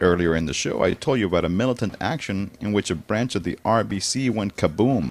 Earlier in the show, I told you about a militant action in which a branch of the RBC went kaboom.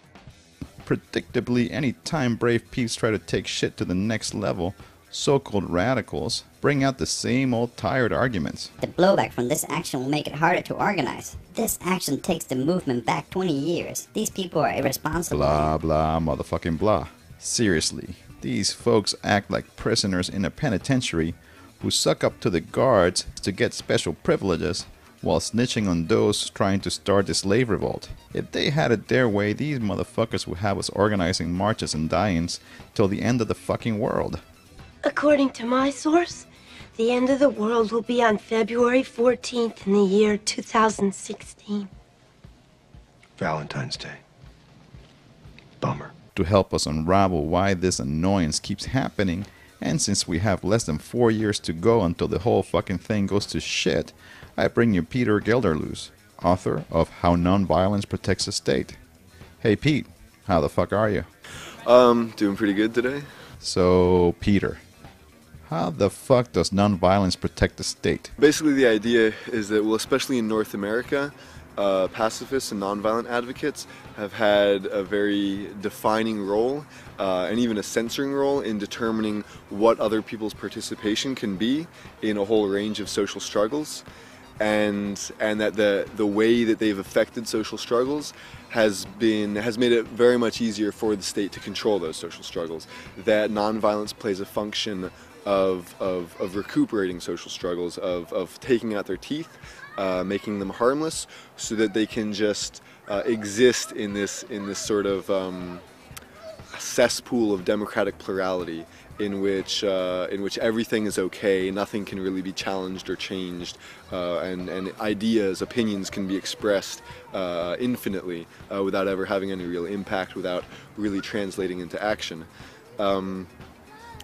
Predictably, any time brave peeps try to take shit to the next level, so-called radicals bring out the same old tired arguments. The blowback from this action will make it harder to organize. This action takes the movement back 20 years. These people are irresponsible. Blah, blah, motherfucking blah. Seriously, these folks act like prisoners in a penitentiary who suck up to the guards to get special privileges while snitching on those trying to start a slave revolt. If they had it their way, these motherfuckers would have us organizing marches and die-ins till the end of the fucking world. According to my source, the end of the world will be on February 14th in the year 2016. Valentine's Day. Bummer. To help us unravel why this annoyance keeps happening, and since we have less than 4 years to go until the whole fucking thing goes to shit, I bring you Peter Gelderloos, author of How Nonviolence Protects the State. Hey Pete, how the fuck are you? Doing pretty good today. So, Peter, how the fuck does nonviolence protect the state? Basically the idea is that, well, especially in North America, pacifists and nonviolent advocates have had a very defining role and even a censoring role in determining what other people's participation can be in a whole range of social struggles, and that the way that they've affected social struggles has made it very much easier for the state to control those social struggles. That nonviolence plays a function of recuperating social struggles, of taking out their teeth, making them harmless, so that they can just exist in this sort of cesspool of democratic plurality in which everything is okay, nothing can really be challenged or changed, and ideas, opinions can be expressed infinitely without ever having any real impact, without really translating into action.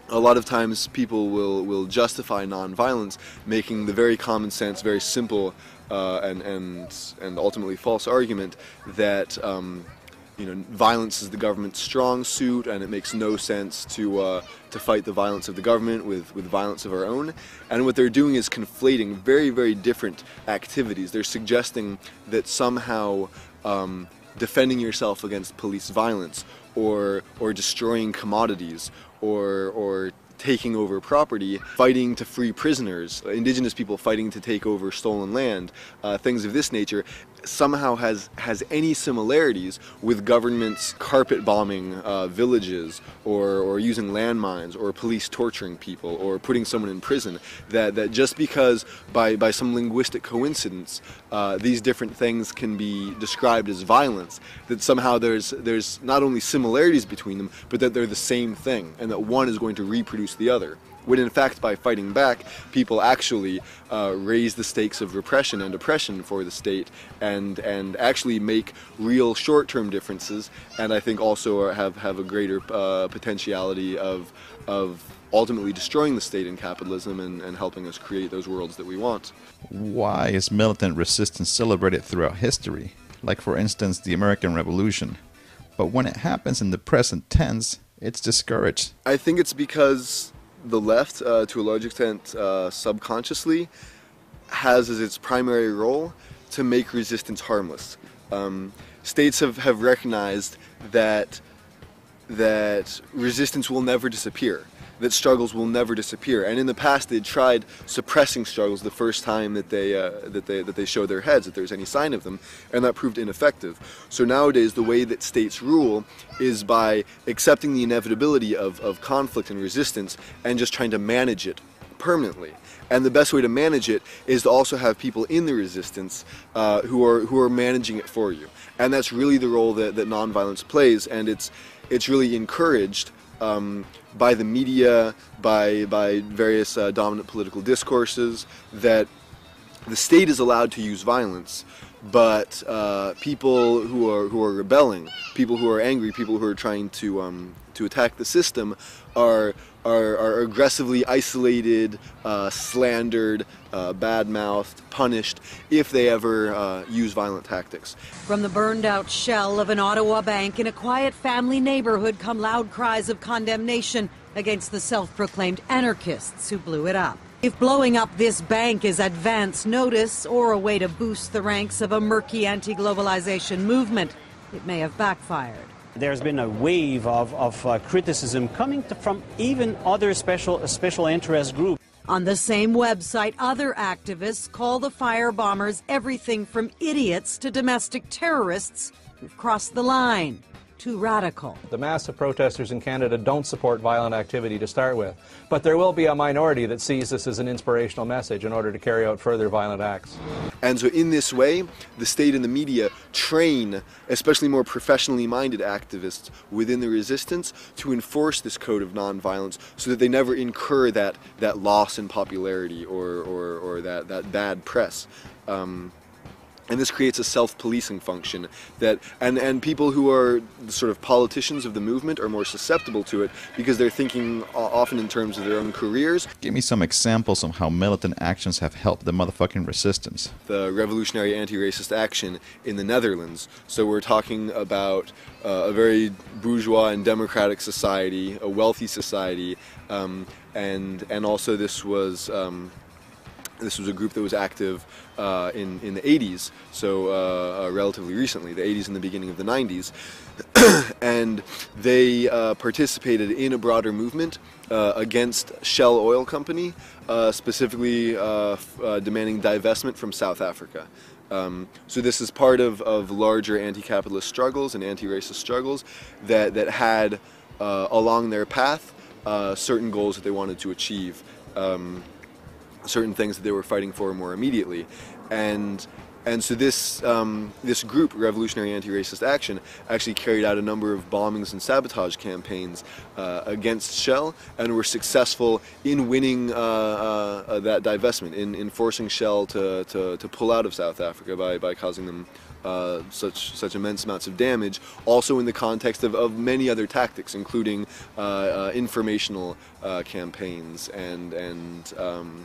A lot of times people will justify nonviolence, making the very common sense, very simple and ultimately false argument that violence is the government's strong suit, and it makes no sense to fight the violence of the government with violence of our own. And what they're doing is conflating very, very different activities. They're suggesting that somehow defending yourself against police violence, or destroying commodities, or taking over property, fighting to free prisoners, indigenous people fighting to take over stolen land, things of this nature, somehow has any similarities with governments carpet bombing villages, or using landmines, or police torturing people, or putting someone in prison. That just because by some linguistic coincidence these different things can be described as violence, that somehow there's not only similarities between them, but that they're the same thing, and that one is going to reproduce the other. When in fact, by fighting back, people actually raise the stakes of repression and oppression for the state, and actually make real short-term differences, and I think also have a greater potentiality of ultimately destroying the state and capitalism, and helping us create those worlds that we want. Why is militant resistance celebrated throughout history? Like, for instance, the American Revolution. But when it happens in the present tense, it's discouraged. I think it's because the left, to a large extent subconsciously, has as its primary role to make resistance harmless. States have recognized that resistance will never disappear, that struggles will never disappear, and in the past they tried suppressing struggles the first time that they show their heads, if there's any sign of them, and that proved ineffective. So nowadays the way that states rule is by accepting the inevitability of conflict and resistance, and just trying to manage it permanently. And the best way to manage it is to also have people in the resistance who are managing it for you. And that's really the role that nonviolence plays, and it's really encouraged by the media, by various dominant political discourses, that the state is allowed to use violence, but people who are rebelling, people who are angry, people who are trying to attack the system are aggressively isolated, slandered, bad-mouthed, punished if they ever use violent tactics. From the burned-out shell of an Ottawa bank in a quiet family neighborhood come loud cries of condemnation against the self-proclaimed anarchists who blew it up. If blowing up this bank is advance notice or a way to boost the ranks of a murky anti-globalization movement, it may have backfired. There's been a wave of criticism coming from even other special interest groups. On the same website, other activists call the firebombers everything from idiots to domestic terrorists who've crossed the line. Too radical. The mass of protesters in Canada don't support violent activity to start with, but there will be a minority that sees this as an inspirational message in order to carry out further violent acts. And so in this way, the state and the media train, especially more professionally minded activists within the resistance, to enforce this code of nonviolence so that they never incur that loss in popularity or that bad press. And this creates a self-policing function that, and people who are sort of politicians of the movement are more susceptible to it because they're thinking often in terms of their own careers. Give me some examples of how militant actions have helped the motherfucking resistance. The revolutionary anti-racist action in the Netherlands. So we're talking about a very bourgeois and democratic society, a wealthy society, and also this was a group that was active in the 80s, so relatively recently, the 80s and the beginning of the 90s, and they participated in a broader movement against Shell Oil Company, specifically demanding divestment from South Africa. So this is part of larger anti-capitalist struggles and anti-racist struggles that had along their path certain goals that they wanted to achieve. Certain things that they were fighting for more immediately, and so this group, Revolutionary Anti-Racist Action, actually carried out a number of bombings and sabotage campaigns against Shell, and were successful in winning that divestment, in forcing Shell to pull out of South Africa by causing them such immense amounts of damage, also in the context of many other tactics, including informational campaigns and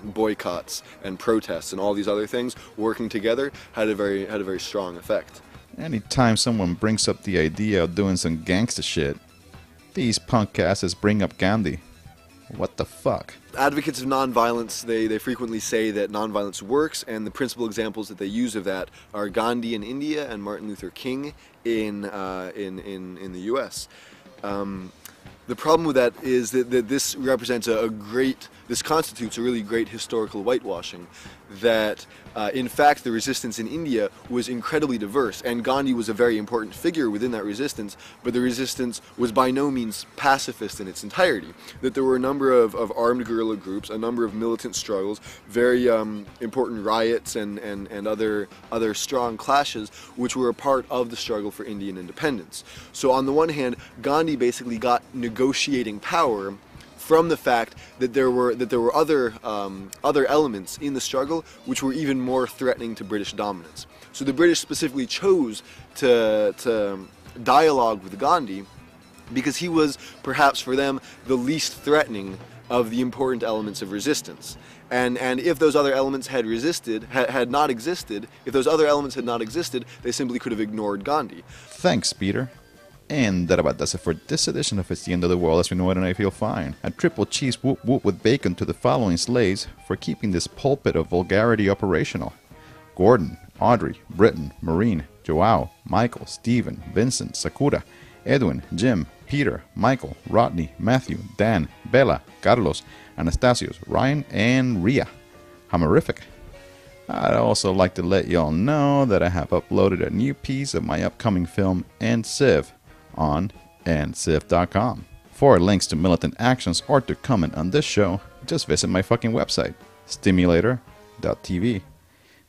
boycotts and protests and all these other things working together had a very strong effect. Anytime someone brings up the idea of doing some gangsta shit, these punk asses bring up Gandhi. What the fuck? Advocates of nonviolence, they frequently say that nonviolence works, and the principal examples that they use of that are Gandhi in India and Martin Luther King in the U.S. The problem with that is that this represents this constitutes a really great historical whitewashing, that in fact the resistance in India was incredibly diverse, and Gandhi was a very important figure within that resistance, but the resistance was by no means pacifist in its entirety, that there were a number of armed guerrilla groups, a number of militant struggles, very important riots and other strong clashes which were a part of the struggle for Indian independence. So on the one hand, Gandhi basically got negotiating power from the fact that there were other elements in the struggle which were even more threatening to British dominance. So the British specifically chose to dialogue with Gandhi because he was perhaps for them the least threatening of the important elements of resistance. And if those other elements had not existed, they simply could have ignored Gandhi. Thanks, Peter. And that about does it for this edition of It's the End of the World as we know it and I Feel Fine. A triple cheese whoop whoop with bacon to the following slaves for keeping this pulpit of vulgarity operational. Gordon, Audrey, Britton, Maureen, Joao, Michael, Stephen, Vincent, Sakura, Edwin, Jim, Peter, Michael, Rodney, Matthew, Dan, Bella, Carlos, Anastasios, Ryan, and Ria. Hammerific. I'd also like to let y'all know that I have uploaded a new piece of my upcoming film, &Civ, on &Civ.com. For links to militant actions or to comment on this show, just visit my fucking website, stimulator.tv.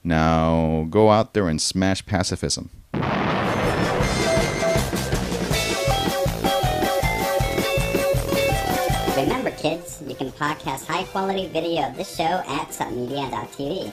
Now go out there and smash pacifism. Remember, kids, you can podcast high-quality video of this show at submedia.tv.